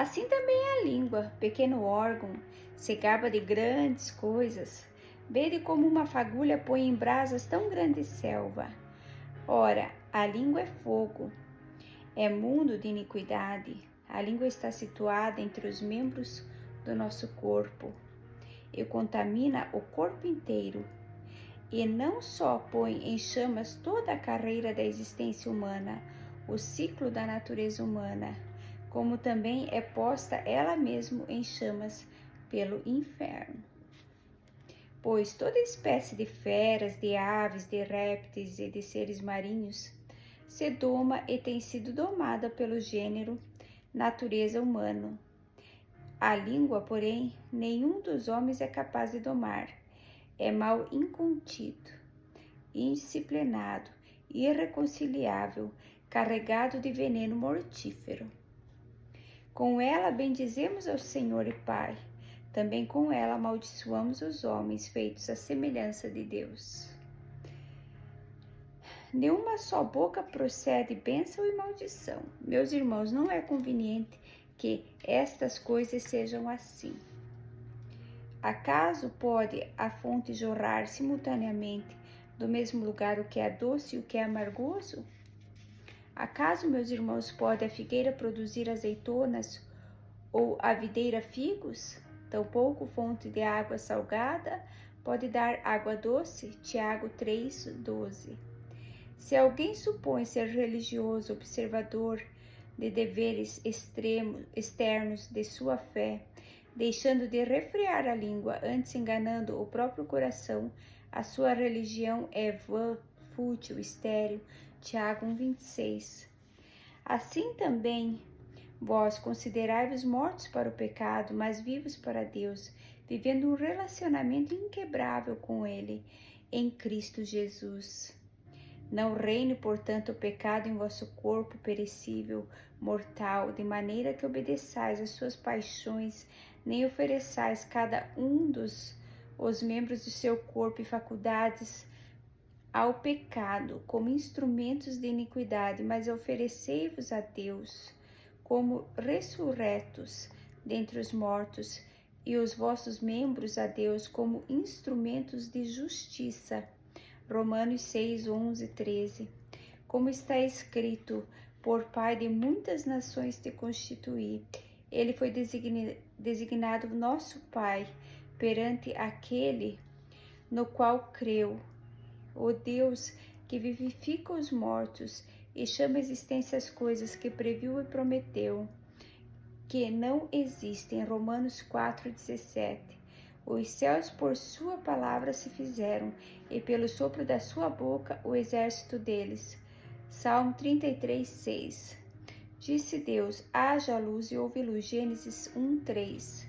Assim também é a língua, pequeno órgão, se gaba de grandes coisas. Vede como uma fagulha põe em brasas tão grande selva. Ora, a língua é fogo, é mundo de iniquidade. A língua está situada entre os membros do nosso corpo e contamina o corpo inteiro. E não só põe em chamas toda a carreira da existência humana, o ciclo da natureza humana, como também é posta ela mesma em chamas pelo inferno. Pois toda espécie de feras, de aves, de répteis e de seres marinhos se doma e tem sido domada pelo gênero natureza humano. A língua, porém, nenhum dos homens é capaz de domar. É mal incontido, indisciplinado, irreconciliável, carregado de veneno mortífero. Com ela bendizemos ao Senhor e Pai, também com ela amaldiçoamos os homens feitos à semelhança de Deus. De uma só boca procede bênção e maldição. Meus irmãos, não é conveniente que estas coisas sejam assim. Acaso pode a fonte jorrar simultaneamente do mesmo lugar o que é doce e o que é amargoso? Acaso, meus irmãos, pode a figueira produzir azeitonas ou a videira figos? Tampouco fonte de água salgada pode dar água doce. Tiago 3:12. Se alguém supõe ser religioso, observador de deveres externos de sua fé, deixando de refrear a língua, antes enganando o próprio coração, a sua religião é vã, fútil, estéril. Tiago 1:26. Assim também vós considerai-vos mortos para o pecado, mas vivos para Deus, vivendo um relacionamento inquebrável com Ele, em Cristo Jesus. Não reine, portanto, o pecado em vosso corpo perecível, mortal, de maneira que obedeçais às suas paixões, nem ofereçais cada um os membros do seu corpo e faculdades ao pecado como instrumentos de iniquidade, mas oferecei-vos a Deus como ressurretos dentre os mortos, e os vossos membros a Deus como instrumentos de justiça. Romanos 6:11, 13. Como está escrito: por Pai de muitas nações te constituí. Ele foi designado nosso Pai perante aquele no qual creu, o Deus que vivifica os mortos e chama à existência as coisas que previu e prometeu, que não existem. Romanos 4:17. Os céus por sua palavra se fizeram, e pelo sopro da sua boca o exército deles. Salmo 33:6. Disse Deus: haja luz, e houve luz. Gênesis 1:3.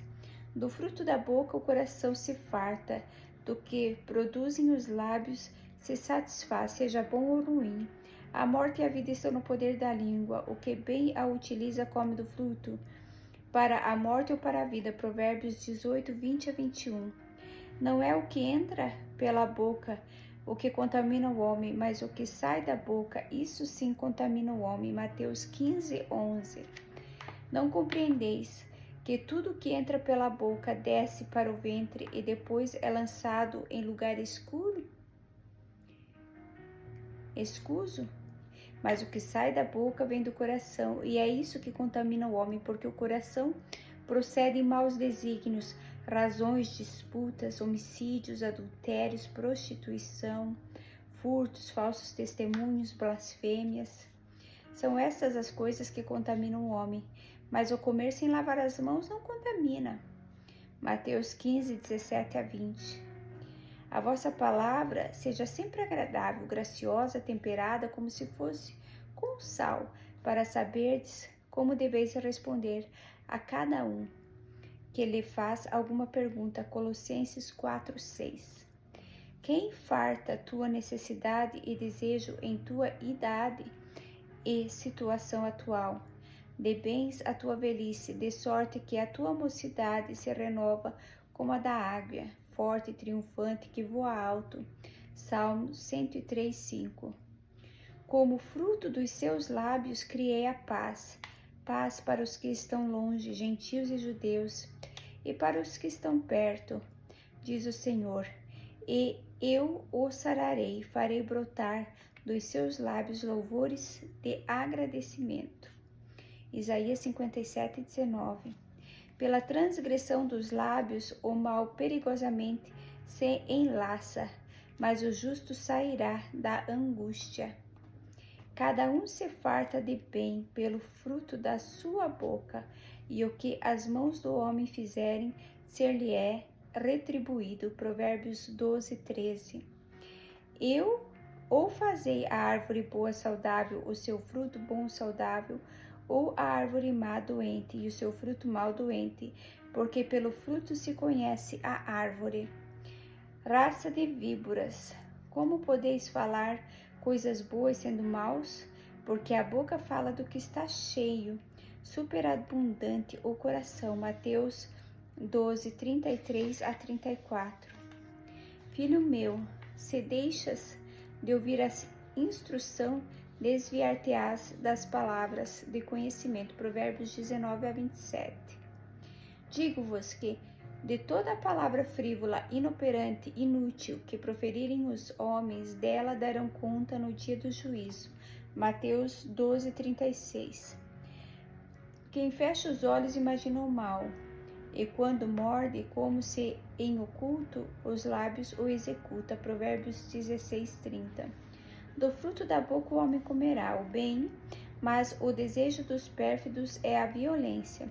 Do fruto da boca o coração se farta, do que produzem os lábios se satisfaz, seja bom ou ruim. A morte e a vida estão no poder da língua. O que bem a utiliza come do fruto, para a morte ou para a vida. Provérbios 18:20-21. Não é o que entra pela boca o que contamina o homem, mas o que sai da boca, isso sim contamina o homem. Mateus 15:11. Não compreendeis que tudo que entra pela boca desce para o ventre e depois é lançado em lugar escuso? Mas o que sai da boca vem do coração, e é isso que contamina o homem, porque o coração procede maus desígnios, razões, disputas, homicídios, adultérios, prostituição, furtos, falsos testemunhos, blasfêmias. São estas as coisas que contaminam o homem, mas o comer sem lavar as mãos não contamina. Mateus 15:17-20. A vossa palavra seja sempre agradável, graciosa, temperada, como se fosse com sal, para saberdes como deveis responder a cada um que lhe faz alguma pergunta. Colossenses 4:6. Quem farta tua necessidade e desejo em tua idade e situação atual? Dê bens à tua velhice, de sorte que a tua mocidade se renova como a da águia, forte e triunfante que voa alto. Salmo 103:5. Como fruto dos seus lábios criei a paz, paz para os que estão longe, gentios e judeus, e para os que estão perto, diz o Senhor. E eu o sararei, farei brotar dos seus lábios louvores de agradecimento. Isaías 57:19. Pela transgressão dos lábios, o mal perigosamente se enlaça, mas o justo sairá da angústia. Cada um se farta de bem pelo fruto da sua boca, e o que as mãos do homem fizerem, ser-lhe-é retribuído. Provérbios 12:13. Ou fazei a árvore boa saudável o seu fruto bom saudável, ou a árvore má doente e o seu fruto mal doente, porque pelo fruto se conhece a árvore. Raça de víboras, como podeis falar coisas boas sendo maus? Porque a boca fala do que está cheio, superabundante o coração. Mateus 12:33-34. Filho meu, se deixas de ouvir a instrução, desviar-te-ás das palavras de conhecimento. Provérbios 19:27. Digo-vos que de toda a palavra frívola, inoperante, inútil que proferirem os homens, dela darão conta no dia do juízo. Mateus 12:36. Quem fecha os olhos imagina o mal, e quando morde, como se em oculto, os lábios o executa. Provérbios 16:30. Do fruto da boca o homem comerá o bem, mas o desejo dos pérfidos é a violência.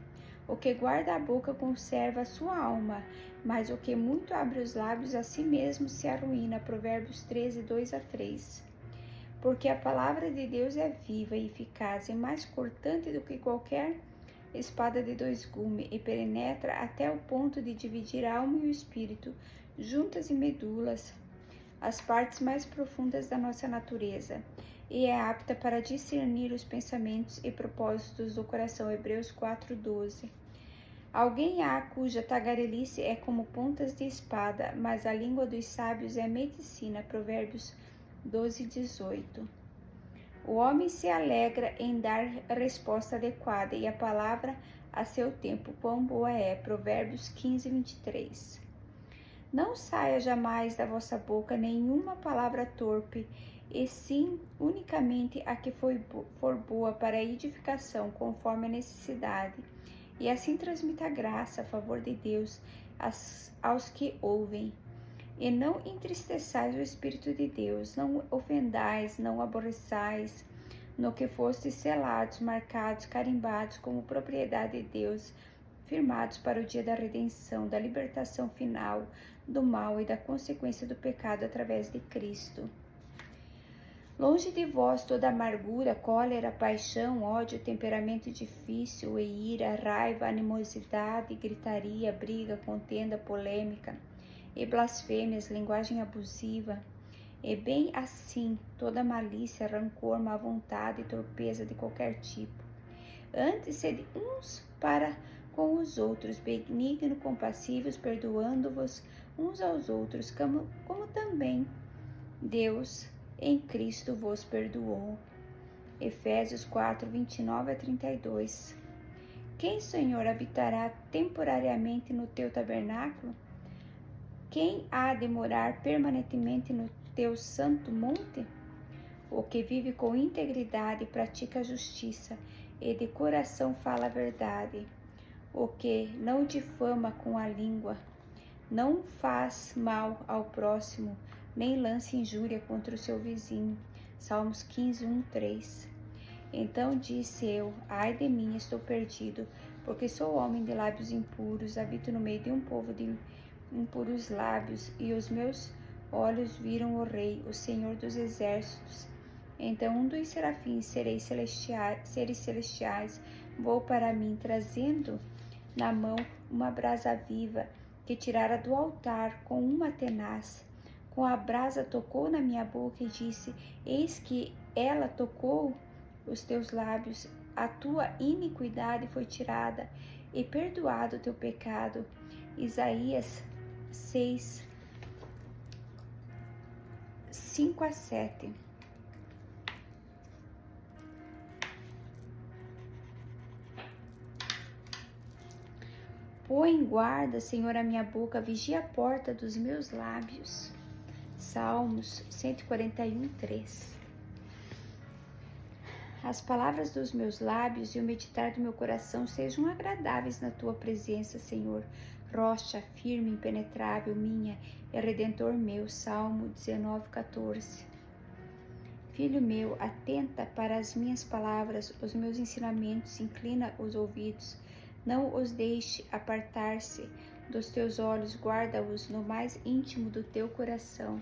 O que guarda a boca conserva a sua alma, mas o que muito abre os lábios a si mesmo se arruína. Provérbios 13:2-3. Porque a palavra de Deus é viva e eficaz, e mais cortante do que qualquer espada de dois gumes, e penetra até o ponto de dividir a alma e o espírito, juntas e medulas, as partes mais profundas da nossa natureza, e é apta para discernir os pensamentos e propósitos do coração. Hebreus 4:12. Alguém há cuja tagarelice é como pontas de espada, mas a língua dos sábios é medicina. Provérbios 12:18. O homem se alegra em dar resposta adequada, e a palavra a seu tempo quão boa é. Provérbios 15:23. Não saia jamais da vossa boca nenhuma palavra torpe, e sim unicamente a que for boa para a edificação, conforme a necessidade, e assim transmita graça a favor de Deus aos que ouvem. E não entristeçais o Espírito de Deus, não ofendais, não aborreçais, no que fostes selados, marcados, carimbados como propriedade de Deus, firmados para o dia da redenção, da libertação final do mal e da consequência do pecado através de Cristo. Longe de vós toda amargura, cólera, paixão, ódio, temperamento difícil, e ira, raiva, animosidade, gritaria, briga, contenda, polêmica, e blasfêmias, linguagem abusiva, e bem assim toda malícia, rancor, má vontade e torpeza de qualquer tipo. Antes, sede uns para com os outros, benignos, compassivos, perdoando-vos uns aos outros, como também Deus em Cristo vos perdoou. Efésios 4:29-32. Quem, Senhor, habitará temporariamente no teu tabernáculo? Quem há de morar permanentemente no teu santo monte? O que vive com integridade pratica a justiça, e de coração fala a verdade. O que não difama com a língua, não faz mal ao próximo, nem lance injúria contra o seu vizinho. Salmos 15:1-3. Então disse eu: ai de mim, estou perdido, porque sou homem de lábios impuros, habito no meio de um povo de impuros lábios, e os meus olhos viram o Rei, o Senhor dos exércitos. Então um dos serafins, seres celestiais, voou para mim, trazendo na mão uma brasa viva, que tirara do altar com uma tenaz. Com a brasa tocou na minha boca e disse: eis que ela tocou os teus lábios, a tua iniquidade foi tirada, e perdoado o teu pecado. Isaías 6, 5-7. Põe em guarda, Senhor, a minha boca, vigia a porta dos meus lábios. Salmos 141, 3. As palavras dos meus lábios e o meditar do meu coração sejam agradáveis na tua presença, Senhor. Rocha firme, impenetrável minha e Redentor meu. Salmo 19, 14. Filho meu, atenta para as minhas palavras, os meus ensinamentos, inclina os ouvidos. Não os deixe apartar-se dos teus olhos, guarda-os no mais íntimo do teu coração.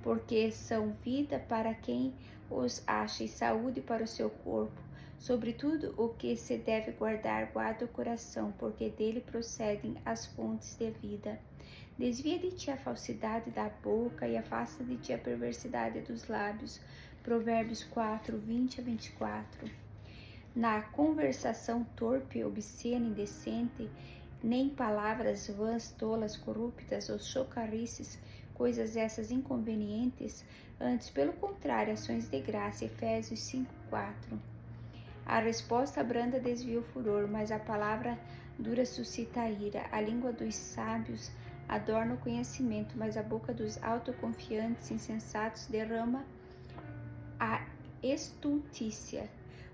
Porque são vida para quem os acha e saúde para o seu corpo. Sobretudo o que se deve guardar, guarda o coração, porque dele procedem as fontes de vida. Desvia de ti a falsidade da boca e afasta de ti a perversidade dos lábios. Provérbios 4, 20 a 24. Na conversação torpe, obscena, indecente, nem palavras vãs, tolas, corruptas ou chocarrices, coisas essas inconvenientes, antes, pelo contrário, ações de graça. Efésios 5, 4. A resposta branda desvia o furor, mas a palavra dura suscita a ira. A língua dos sábios adorna o conhecimento, mas a boca dos autoconfiantes insensatos derrama a estultícia.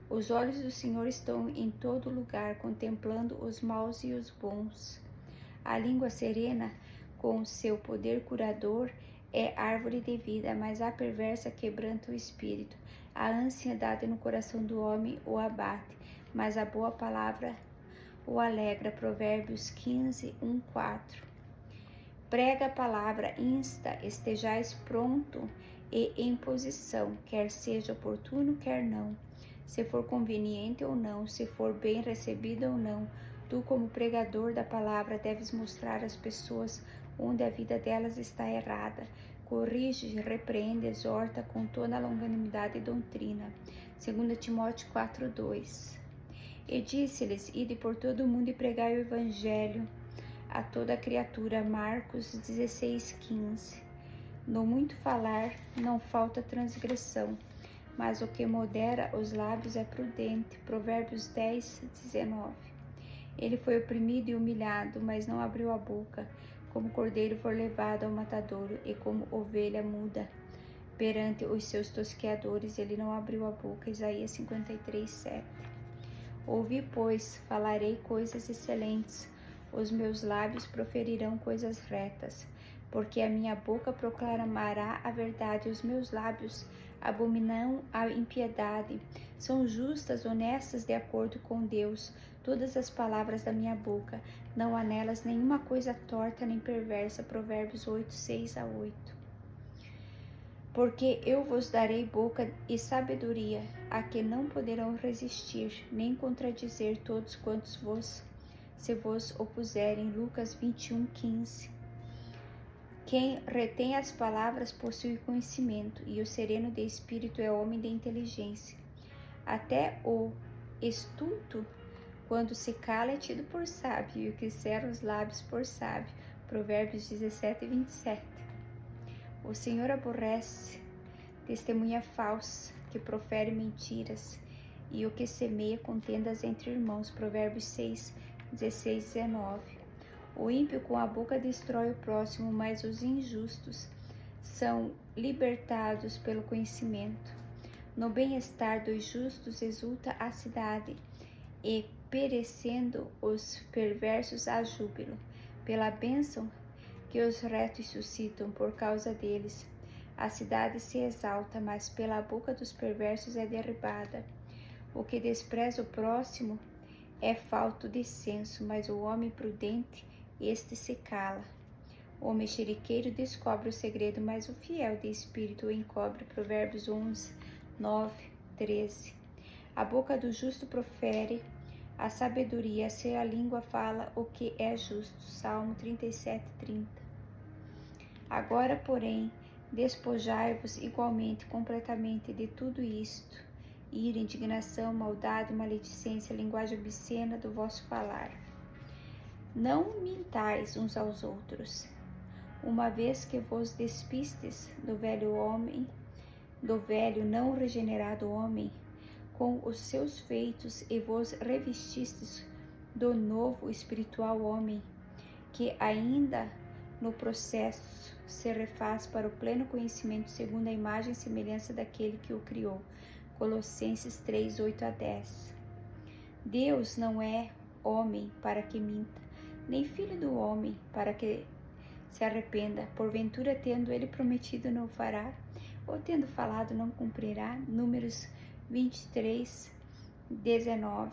Os olhos do Senhor estão em todo lugar, contemplando os maus e os bons. A língua serena, com seu poder curador, é árvore de vida, mas a perversa quebranta o espírito. A ansiedade no coração do homem o abate, mas a boa palavra o alegra. Provérbios 15, 1, 4. Prega a palavra, insta, estejais pronto e em posição, quer seja oportuno, quer não. Se for conveniente ou não, se for bem recebida ou não, tu, como pregador da palavra, deves mostrar às pessoas onde a vida delas está errada. Corrige, repreende, exorta com toda a longanimidade e doutrina. 2 Timóteo 4, 2. E disse-lhes: ide por todo o mundo e pregai o evangelho a toda criatura. Marcos 16, 15. No muito falar não falta transgressão, mas o que modera os lábios é prudente. Provérbios 10, 19. Ele foi oprimido e humilhado, mas não abriu a boca. Como cordeiro for levado ao matadouro, e como ovelha muda perante os seus tosqueadores, ele não abriu a boca. Isaías 53, 7. Ouvi, pois, falarei coisas excelentes, os meus lábios proferirão coisas retas, porque a minha boca proclamará a verdade, os meus lábios abominam a impiedade. São justas, honestas, de acordo com Deus, todas as palavras da minha boca. Não há nelas nenhuma coisa torta nem perversa. Provérbios 8, 6 a 8. Porque eu vos darei boca e sabedoria, a que não poderão resistir, nem contradizer todos quantos se vos opuserem. Lucas 21, 15. Quem retém as palavras possui conhecimento, e o sereno de espírito é homem de inteligência. Até o estulto, quando se cala, é tido por sábio, e o que cerra os lábios por sábio. Provérbios 17, 27. O Senhor aborrece testemunha falsa, que profere mentiras, e o que semeia contendas entre irmãos. Provérbios 6, 16, 19. O ímpio com a boca destrói o próximo, mas os injustos são libertados pelo conhecimento. No bem-estar dos justos exulta a cidade, e perecendo os perversos há júbilo. Pela bênção que os retos suscitam por causa deles, a cidade se exalta, mas pela boca dos perversos é derribada. O que despreza o próximo é falto de senso, mas o homem prudente, este se cala. O mexeriqueiro descobre o segredo, mas o fiel de espírito o encobre. Provérbios 11, 9, 13. A boca do justo profere a sabedoria, se a língua fala o que é justo. Salmo 37, 30. Agora, porém, despojai-vos igualmente, completamente de tudo isto: ira, indignação, maldade, maledicência, linguagem obscena do vosso falar. Não mintais uns aos outros, uma vez que vos despistes do velho homem, do velho não regenerado homem, com os seus feitos, e vos revestistes do novo espiritual homem, que ainda no processo se refaz para o pleno conhecimento segundo a imagem e semelhança daquele que o criou. Colossenses 3, 8 a 10. Deus não é homem para que minta, nem filho do homem para que se arrependa. Porventura, tendo ele prometido, não fará, ou tendo falado, não cumprirá. Números 23, 19.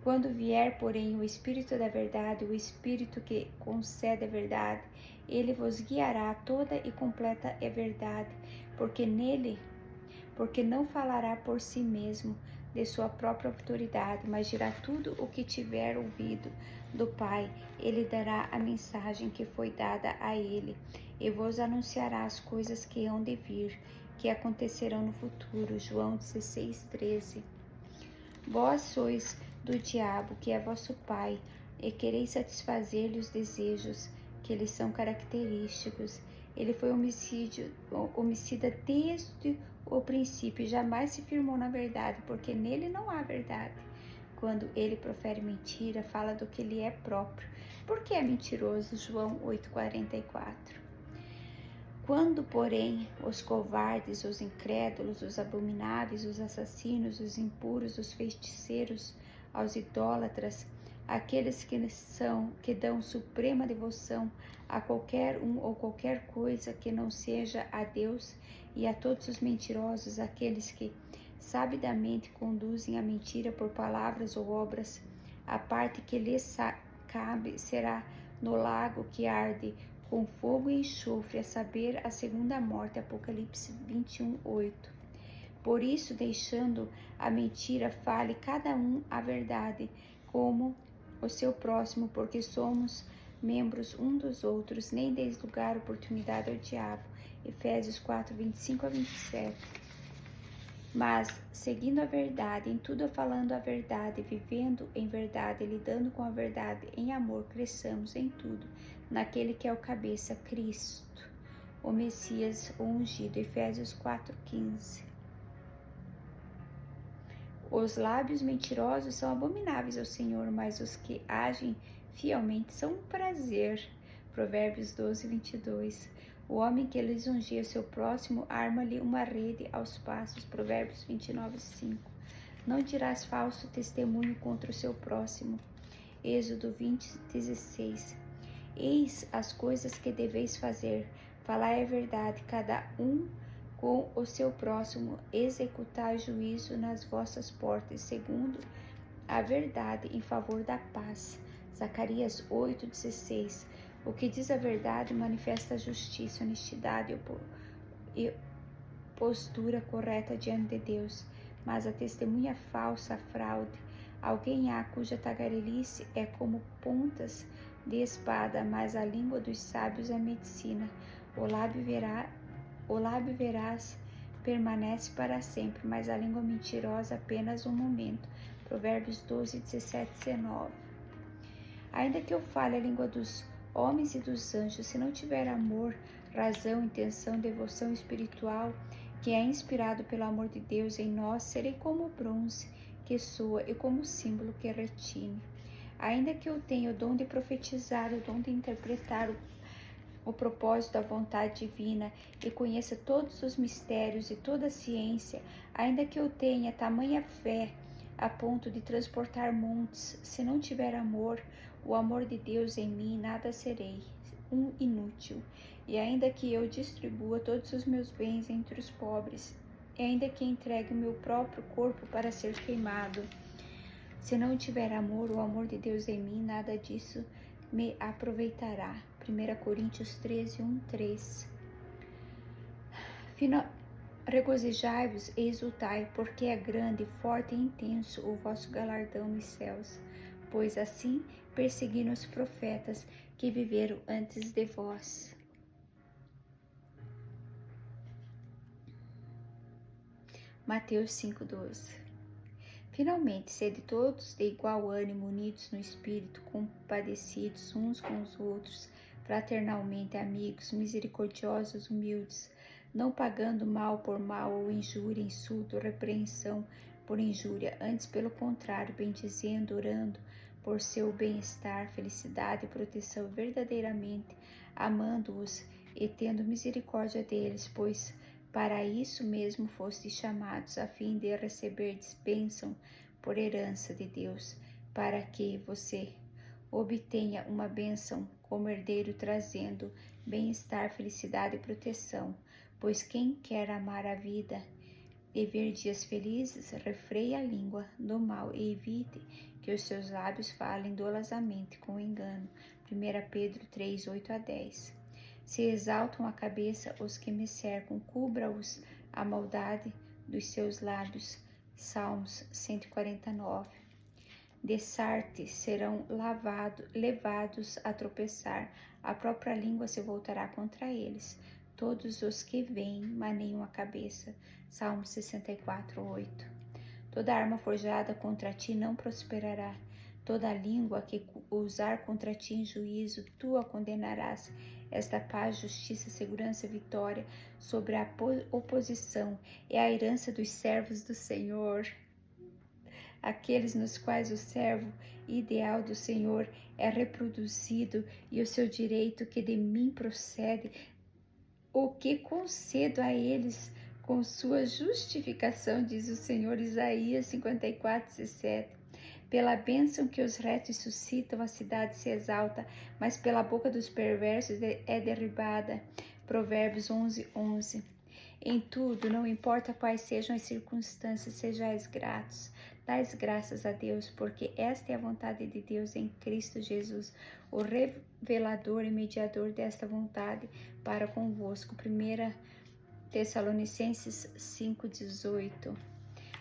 Quando vier, porém, o Espírito da verdade, o Espírito que concede a verdade, ele vos guiará a toda e completa a verdade, porque não falará por si mesmo, de sua própria autoridade, mas dirá tudo o que tiver ouvido do Pai. Ele dará a mensagem que foi dada a ele, e vos anunciará as coisas que hão de vir, que acontecerão no futuro. João 16, 13. Vós sois do diabo, que é vosso pai, e quereis satisfazer-lhe os desejos que lhe são característicos. Ele foi homicida desde o princípio, jamais se firmou na verdade, porque nele não há verdade. Quando ele profere mentira, fala do que lhe é próprio, porque é mentiroso. João 8,44. Quando, porém, os covardes, os incrédulos, os abomináveis, os assassinos, os impuros, os feiticeiros, aos idólatras, aqueles que dão suprema devoção a qualquer um ou qualquer coisa que não seja a Deus, e a todos os mentirosos, aqueles que sabidamente conduzem a mentira por palavras ou obras, a parte que lhes cabe será no lago que arde com fogo e enxofre, a saber, a segunda morte. Apocalipse 21, 8. Por isso, deixando a mentira, fale cada um a verdade, como o seu próximo, porque somos membros um dos outros. Nem deis lugar, oportunidade ao diabo. Efésios 4, 25 a 27. Mas, seguindo a verdade, em tudo falando a verdade, vivendo em verdade, lidando com a verdade, em amor, cresçamos em tudo, naquele que é o cabeça, Cristo, o Messias, o ungido. Efésios 4,15. Os lábios mentirosos são abomináveis ao Senhor, mas os que agem fielmente são um prazer. Provérbios 12, 22. O homem que lisonjeia seu próximo arma-lhe uma rede aos passos. Provérbios 29, 5. Não dirás falso testemunho contra o seu próximo. Êxodo 20, 16. Eis as coisas que deveis fazer. Falai a verdade, cada um com o seu próximo, executai juízo nas vossas portas, segundo a verdade, em favor da paz. Zacarias 8,16. O que diz a verdade manifesta a justiça, honestidade e postura correta diante de Deus. Mas a testemunha falsa, a fraude, alguém há cuja tagarelice é como pontas de espada, mas a língua dos sábios é medicina. O lábio veraz permanece para sempre, mas a língua mentirosa apenas um momento. Provérbios 12, 17, 19. Ainda que eu fale a língua dos homens e dos anjos, se não tiver amor, razão, intenção, devoção espiritual, que é inspirado pelo amor de Deus em nós, serei como o bronze que soa e como o símbolo que retine. Ainda que eu tenha o dom de profetizar, o dom de interpretar o propósito da vontade divina e conheça todos os mistérios e toda a ciência, ainda que eu tenha tamanha fé a ponto de transportar montes, se não tiver amor, o amor de Deus em mim, nada serei, um inútil. E ainda que eu distribua todos os meus bens entre os pobres, e ainda que entregue o meu próprio corpo para ser queimado, se não tiver amor, o amor de Deus em mim, nada disso me aproveitará. 1 Coríntios 13, 1, 3. Regozijai-vos e exultai, porque é grande, forte e intenso o vosso galardão nos céus, pois assim perseguiram os profetas que viveram antes de vós. Mateus 5,12. Finalmente, sede todos de igual ânimo, unidos no espírito, compadecidos uns com os outros, fraternalmente amigos, misericordiosos, humildes, não pagando mal por mal ou injúria, insulto, repreensão por injúria, antes pelo contrário, bendizendo, orando por seu bem-estar, felicidade e proteção verdadeiramente, amando-os e tendo misericórdia deles, pois para isso mesmo fostes chamados, a fim de receberdes bênção por herança de Deus, para que você obtenha uma bênção como herdeiro, trazendo bem-estar, felicidade e proteção. Pois quem quer amar a vida e ver dias felizes, refreie a língua do mal e evite que os seus lábios falem dolosamente com engano. 1 Pedro 3, 8-10. Se exaltam a cabeça os que me cercam, cubra-os a maldade dos seus lábios. Salmos 149. De Sarte serão levados a tropeçar, a própria língua se voltará contra eles. Todos os que veem maneiam a cabeça. Salmo 64, 8. Toda arma forjada contra ti não prosperará. Toda língua que usar contra ti em juízo, tu a condenarás. Esta paz, justiça, segurança e vitória sobre a oposição é a herança dos servos do Senhor. Aqueles nos quais o servo ideal do Senhor é reproduzido e o seu direito que de mim procede, o que concedo a eles com sua justificação, diz o Senhor. Isaías 54, 17. Pela bênção que os retos suscitam, a cidade se exalta, mas pela boca dos perversos é derribada. Provérbios 11, 11. Em tudo, não importa quais sejam as circunstâncias, sejais gratos. Dais graças a Deus, porque esta é a vontade de Deus em Cristo Jesus, o revelador e mediador desta vontade para convosco. 1 Tessalonicenses 5,18.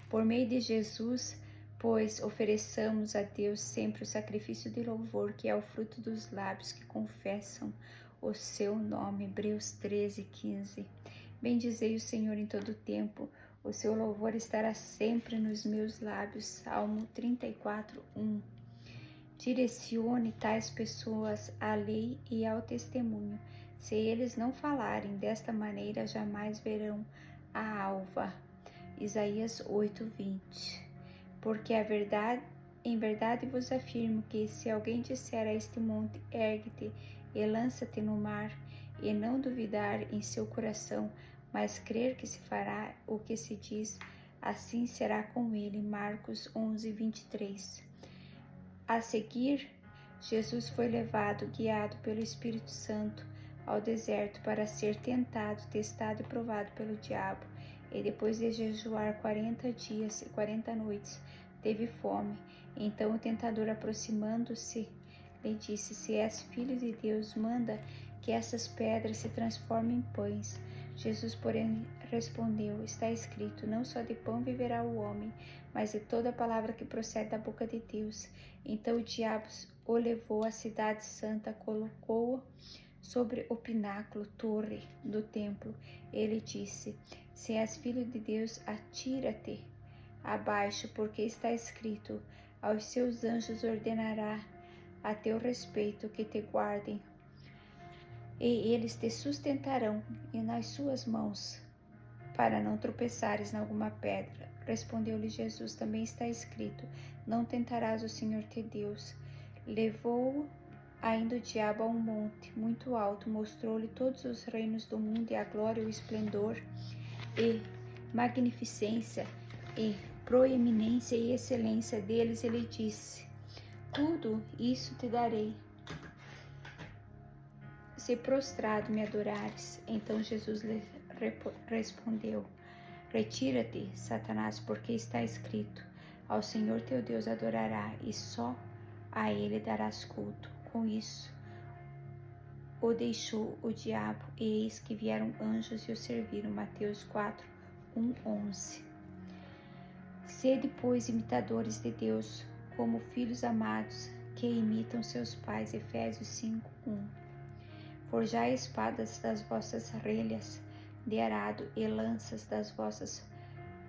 Por meio de Jesus, pois, ofereçamos a Deus sempre o sacrifício de louvor, que é o fruto dos lábios que confessam o seu nome. Hebreus 13, 15. Bendizei o Senhor em todo o tempo, o seu louvor estará sempre nos meus lábios. Salmo 34, 1. Direcione tais pessoas à lei e ao testemunho. Se eles não falarem desta maneira, jamais verão a alva. Isaías 8, 20. Porque em verdade vos afirmo que se alguém disser a este monte, ergue-te e lança-te no mar, e não duvidar em seu coração, mas crer que se fará o que se diz, assim será com ele. Marcos 11, 23. A seguir, Jesus foi levado, guiado pelo Espírito Santo, ao deserto para ser tentado, testado e provado pelo diabo. E depois de jejuar 40 dias e 40 noites, teve fome. Então o tentador, aproximando-se, lhe disse: Se és filho de Deus, manda que essas pedras se transformem em pães. Jesus, porém, respondeu: Está escrito, não só de pão viverá o homem, mas de toda palavra que procede da boca de Deus. Então o diabo o levou à cidade santa, colocou-o sobre o pináculo, torre do templo. Ele disse: Se és filho de Deus, atira-te abaixo, porque está escrito: aos seus anjos ordenará a teu respeito que te guardem, e eles te sustentarão e nas suas mãos, para não tropeçares em alguma pedra. Respondeu-lhe Jesus: Também está escrito: Não tentarás o Senhor teu Deus. Levou-o ainda o diabo a um monte muito alto, mostrou-lhe todos os reinos do mundo e a glória, o esplendor e magnificência e proeminência e excelência deles. Ele disse: Tudo isso te darei, se prostrado me adorares. Então Jesus lhe respondeu: Retira-te, Satanás, porque está escrito: Ao Senhor teu Deus adorará, e só a ele darás culto. Com isso, o deixou o diabo, e eis que vieram anjos e o serviram. Mateus 4, 1, 11. Sede, pois, imitadores de Deus, como filhos amados, que imitam seus pais. Efésios 5, 1. Forjai espadas das vossas relhas de arado e lanças das vossas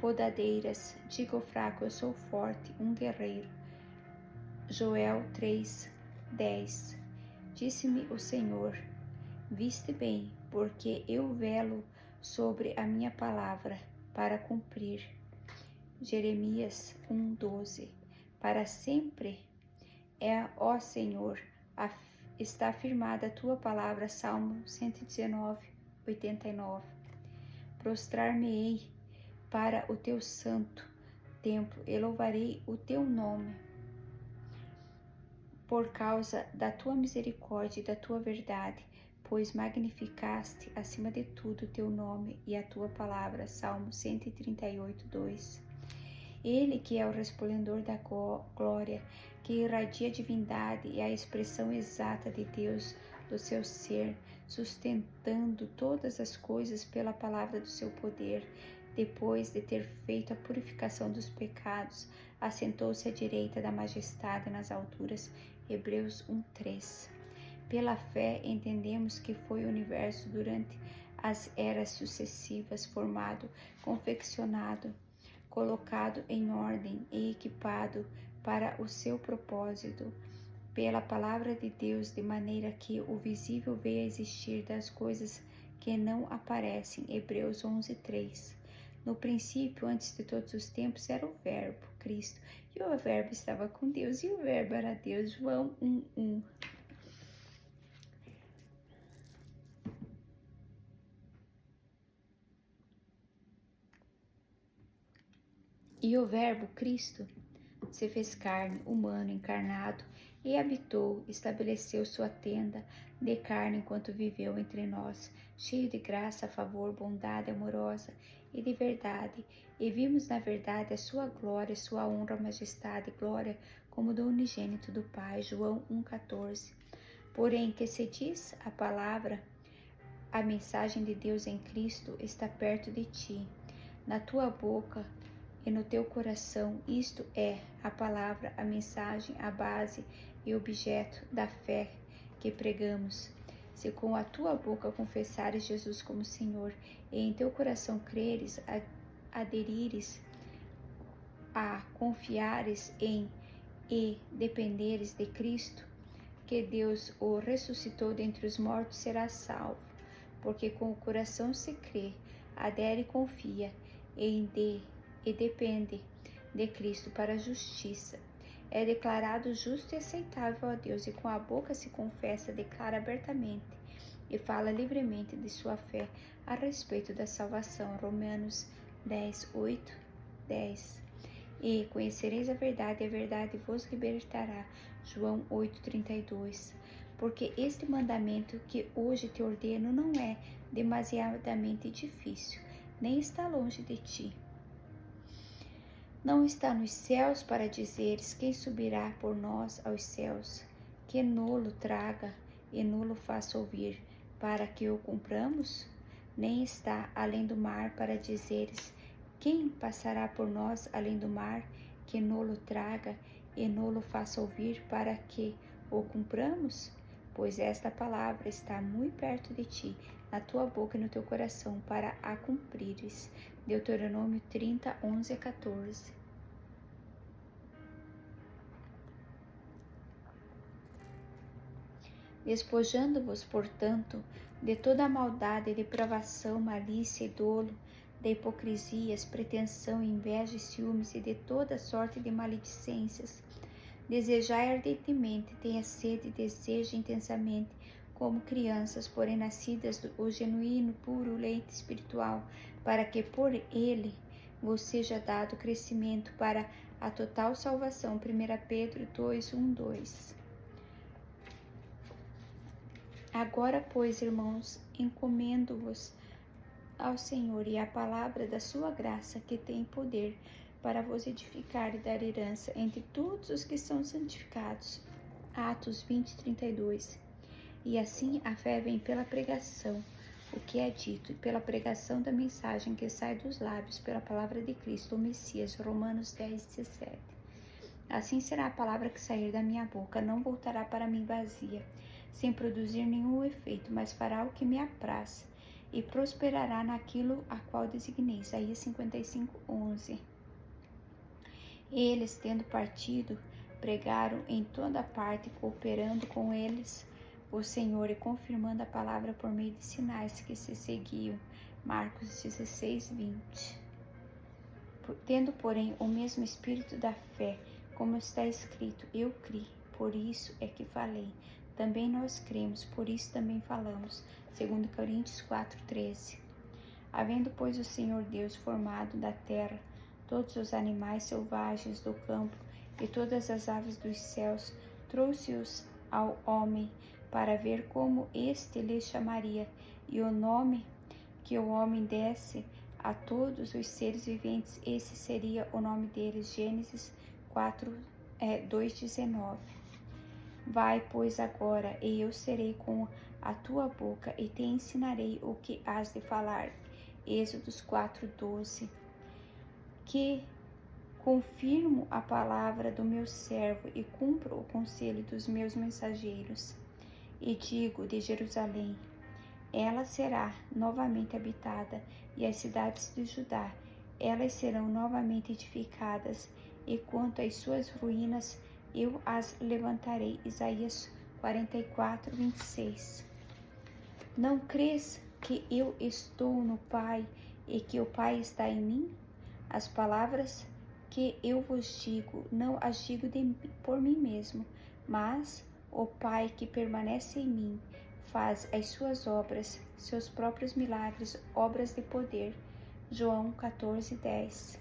podadeiras. Diga ao fraco: eu sou forte, um guerreiro. Joel 3, 10. Disse-me o Senhor: viste bem, porque eu velo sobre a minha palavra para cumprir. Jeremias 1:12. Para sempre ó Senhor, está firmada a tua palavra. Salmo 119:89. Prostrar-me-ei para o teu santo templo e louvarei o teu nome por causa da tua misericórdia e da tua verdade, pois magnificaste acima de tudo o teu nome e a tua palavra. Salmo 138:2. Ele que é o resplendor da glória, que irradia a divindade e a expressão exata de Deus, do seu ser, sustentando todas as coisas pela palavra do seu poder, depois de ter feito a purificação dos pecados, assentou-se à direita da majestade nas alturas. Hebreus 1:3. Pela fé entendemos que foi o universo durante as eras sucessivas formado, confeccionado, colocado em ordem e equipado para o seu propósito pela palavra de Deus, de maneira que o visível veio a existir das coisas que não aparecem. Hebreus 11:3. No princípio, antes de todos os tempos, era o Verbo, Cristo, e o Verbo estava com Deus, e o Verbo era Deus. João 1:1. E o Verbo, Cristo, se fez carne, humano, encarnado, e habitou, estabeleceu sua tenda de carne enquanto viveu entre nós, cheio de graça, favor, bondade amorosa e de verdade, e vimos na verdade a sua glória, sua honra, majestade e glória, como do unigênito do Pai. João 1:14. Porém, que se diz a palavra, a mensagem de Deus em Cristo está perto de ti, na tua boca e no teu coração. Isto é a palavra, a mensagem, a base e objeto da fé que pregamos. Se com a tua boca confessares Jesus como Senhor e em teu coração creres, aderires a confiares em e dependeres de Cristo, que Deus o ressuscitou dentre os mortos, serás salvo. Porque com o coração se crê, adere e confia e depende de Cristo para a justiça. É declarado justo e aceitável a Deus, e com a boca se confessa, declara abertamente e fala livremente de sua fé a respeito da salvação. Romanos 10:8, 10. E conhecereis a verdade vos libertará. João 8:32. Porque este mandamento que hoje te ordeno não é demasiadamente difícil, nem está longe de ti. Não está nos céus para dizeres: quem subirá por nós aos céus, que nulo traga e nulo faça ouvir, para que o cumpramos? Nem está além do mar para dizeres: quem passará por nós além do mar, que nulo traga e nulo faça ouvir, para que o cumpramos? Pois esta palavra está muito perto de ti, na tua boca e no teu coração, para a cumprires. Deuteronômio 30:11-14. Despojando-vos, portanto, de toda a maldade, depravação, malícia e dolo, de hipocrisias, pretensão, inveja e ciúmes, e de toda sorte de maledicências, desejai ardentemente, tenha sede e deseje intensamente, como crianças, porém nascidas do genuíno, puro leite espiritual, para que por ele vos seja dado crescimento para a total salvação. 1 Pedro 2:1-2. Agora, pois, irmãos, encomendo-vos ao Senhor e à palavra da sua graça, que tem poder para vos edificar e dar herança entre todos os que são santificados. Atos 20:32. E assim a fé vem pela pregação, o que é dito, e pela pregação da mensagem que sai dos lábios, pela palavra de Cristo, o Messias. Romanos 10:17. Assim será a palavra que sair da minha boca, não voltará para mim vazia, sem produzir nenhum efeito, mas fará o que me apraz, e prosperará naquilo a qual designei. Isaías 55:11. Eles, tendo partido, pregaram em toda parte, cooperando com eles o Senhor e confirmando a palavra por meio de sinais que se seguiam. Marcos 16, 20. Tendo, porém, o mesmo espírito da fé, como está escrito, eu criei, por isso é que falei. Também nós cremos, por isso também falamos. 2 Coríntios 4:13. Havendo, pois, o Senhor Deus formado da terra todos os animais selvagens do campo e todas as aves dos céus, trouxe-os ao homem para ver como este lhe chamaria, e o nome que o homem desse a todos os seres viventes, esse seria o nome deles. Gênesis 2:19. Vai, pois, agora, e eu serei com a tua boca, e te ensinarei o que has de falar. Êxodos 4:12. Que confirmo a palavra do meu servo e cumpro o conselho dos meus mensageiros. E digo de Jerusalém, ela será novamente habitada, e as cidades de Judá, elas serão novamente edificadas, e quanto às suas ruínas, eu as levantarei. Isaías 44:26. Não crês que eu estou no Pai e que o Pai está em mim? As palavras que eu vos digo, não as digo por mim mesmo, mas o Pai que permanece em mim faz as suas obras, seus próprios milagres, obras de poder. João 14:10.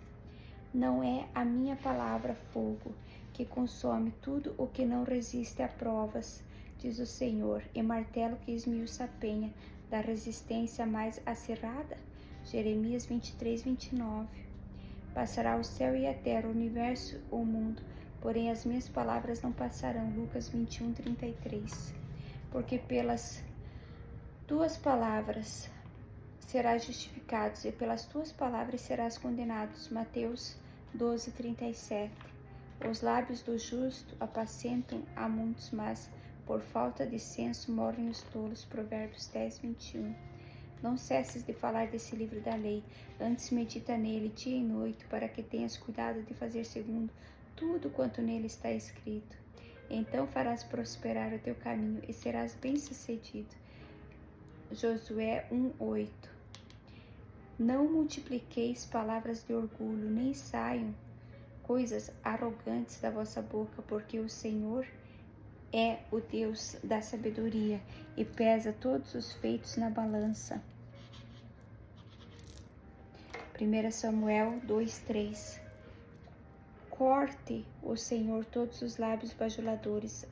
Não é a minha palavra fogo, que consome tudo o que não resiste a provas, diz o Senhor, e martelo que esmiuça a penha da resistência mais acirrada? Jeremias 23:29. Passará o céu e a terra, o universo, o mundo, porém as minhas palavras não passarão. Lucas 21:33. Porque pelas tuas palavras serás justificado, e pelas tuas palavras serás condenado. Mateus 12:37. Os lábios do justo apacentam a muitos, mas por falta de senso morrem os tolos. Provérbios 10:21. Não cesses de falar desse livro da lei, antes medita nele dia e noite, para que tenhas cuidado de fazer segundo tudo quanto nele está escrito. Então farás prosperar o teu caminho e serás bem-sucedido. Josué 1:8. Não multipliqueis palavras de orgulho, nem saiam coisas arrogantes da vossa boca, porque o Senhor é o Deus da sabedoria e pesa todos os feitos na balança. 1 Samuel 2:3. Corte o Senhor todos os lábios bajuladores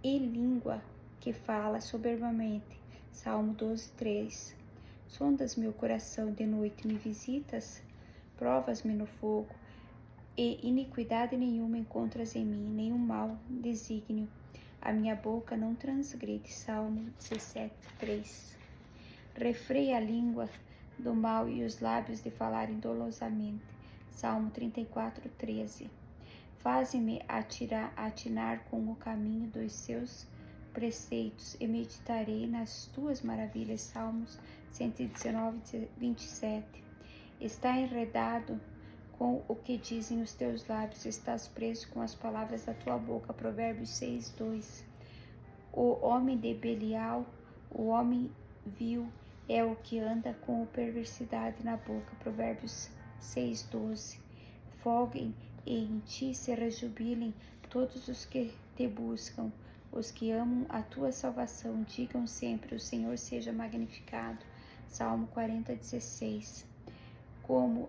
e língua que fala soberbamente. Salmo 12:3. Sondas meu coração de noite, me visitas? Provas-me no fogo, e iniquidade nenhuma encontras em mim, nenhum mau desígnio. A minha boca não transgride. Salmo 17:3. Refreia a língua do mal e os lábios de falarem dolosamente. Salmo 34:13. Faze-me atinar com o caminho dos seus preceitos e meditarei nas tuas maravilhas. Salmos 119:27. Está enredado com o que dizem os teus lábios, estás preso com as palavras da tua boca. Provérbios 6:2. O homem de Belial, o homem vil, é o que anda com perversidade na boca. Provérbios 6:12. Folguem e em ti se rejubilem todos os que te buscam, os que amam a tua salvação. Digam sempre: o Senhor seja magnificado. Salmo 40:16. Como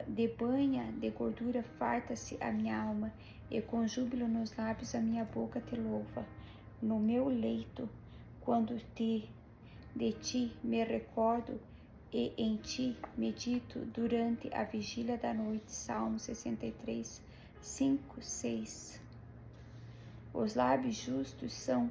de banha de gordura farta-se a minha alma, e com júbilo nos lábios a minha boca te louva. No meu leito, quando de ti me recordo, e em ti medito durante a vigília da noite. Salmo 63:5-6. Os lábios justos são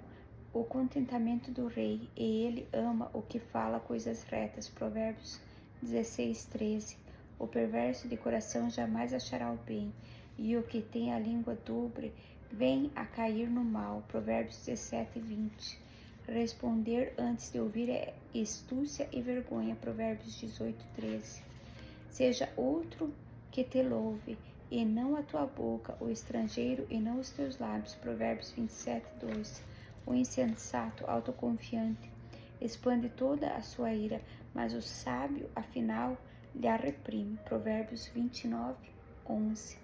o contentamento do rei, e ele ama o que fala coisas retas. Provérbios 16:13. O perverso de coração jamais achará o bem, e o que tem a língua dobre vem a cair no mal. Provérbios 17:20. Responder antes de ouvir é astúcia e vergonha. Provérbios 18:13. Seja outro que te louve, e não a tua boca, o estrangeiro e não os teus lábios. Provérbios 27:2. O insensato, autoconfiante, expande toda a sua ira, mas o sábio, afinal, lhe a reprime. Provérbios 29, 11.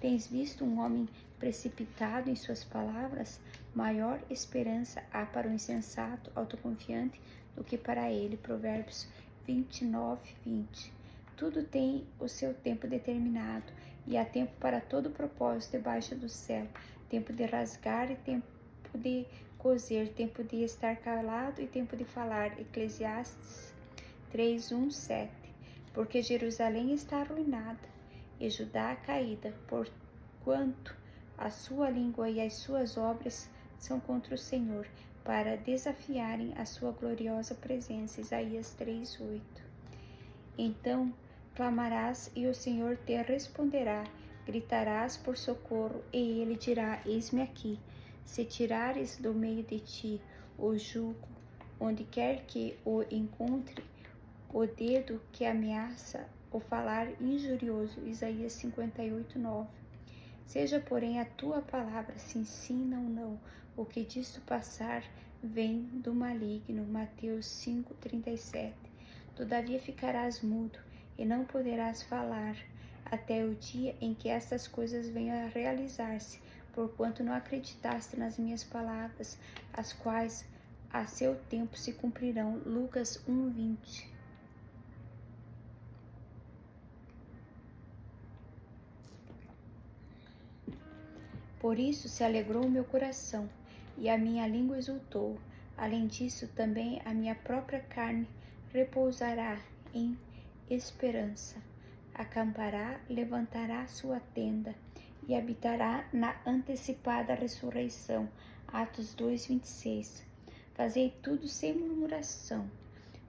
Tens visto um homem precipitado em suas palavras? Maior esperança há para o insensato autoconfiante do que para ele. Provérbios 29, 20. Tudo tem o seu tempo determinado, e há tempo para todo propósito debaixo do céu. Tempo de rasgar e tempo de coser, tempo de estar calado e tempo de falar. Eclesiastes 3, 1, 7. Porque Jerusalém está arruinada e Judá caída, porquanto a sua língua e as suas obras são contra o Senhor, para desafiarem a sua gloriosa presença. Isaías 3, 8. Então clamarás e o Senhor te responderá, gritarás por socorro e ele dirá, eis-me aqui. Se tirares do meio de ti o jugo, onde quer que o encontre, o dedo que ameaça, o falar injurioso. Isaías 58, 9. Seja, porém, a tua palavra sim, sim, não, não. O que disto passar vem do maligno. Mateus 5, 37. Todavia ficarás mudo e não poderás falar até o dia em que estas coisas venham a realizar-se, porquanto não acreditaste nas minhas palavras, as quais a seu tempo se cumprirão. Lucas 1, 20. Por isso se alegrou o meu coração, e a minha língua exultou. Além disso, também a minha própria carne repousará em esperança. Acampará, levantará sua tenda, e habitará na antecipada ressurreição. Atos 2, 26. Fazei tudo sem murmuração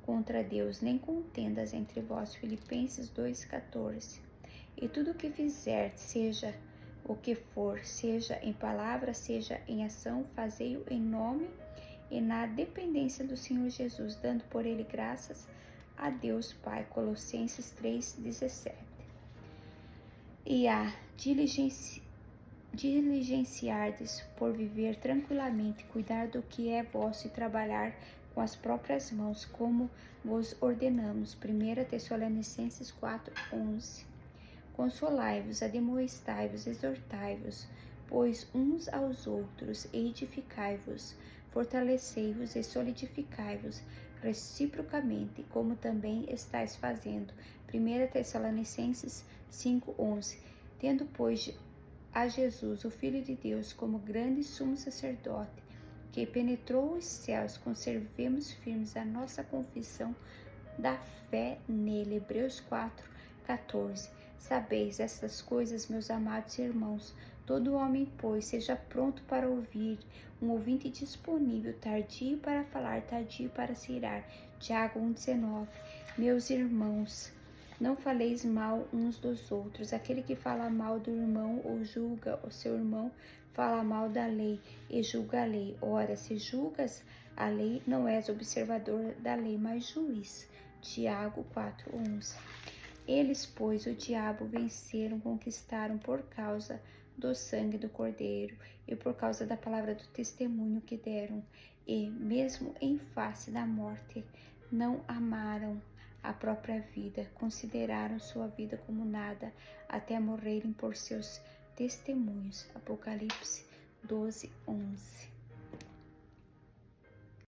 contra Deus, nem contendas entre vós. Filipenses 2, 14. E tudo o que fizerdes, seja o que for, seja em palavra, seja em ação, fazei-o em nome e na dependência do Senhor Jesus, dando por ele graças a Deus Pai. Colossenses 3,17. E a diligenciardes por viver tranquilamente, cuidar do que é vosso e trabalhar com as próprias mãos, como vos ordenamos. 1 Tessalonicenses 4:11. Consolai-vos, admoestai-vos, exortai-vos, pois uns aos outros, e edificai-vos, fortalecei-vos e solidificai-vos reciprocamente, como também estáis fazendo. 1 Tessalonicenses 5:11. Tendo, pois, a Jesus, o Filho de Deus, como grande sumo sacerdote, que penetrou os céus, conservemos firmes a nossa confissão da fé nele. Hebreus 4:14. Sabeis estas coisas, meus amados irmãos. Todo homem, pois, seja pronto para ouvir, um ouvinte disponível, tardio para falar, tardio para se irar. Tiago 1,19. Meus irmãos, não faleis mal uns dos outros. Aquele que fala mal do irmão ou julga o seu irmão, fala mal da lei e julga a lei. Ora, se julgas a lei, não és observador da lei, mas juiz. Tiago 4:11. Eles, pois, o diabo venceram, conquistaram por causa do sangue do Cordeiro e por causa da palavra do testemunho que deram, e, mesmo em face da morte, não amaram a própria vida, consideraram sua vida como nada, até morrerem por seus testemunhos. Apocalipse 12:11.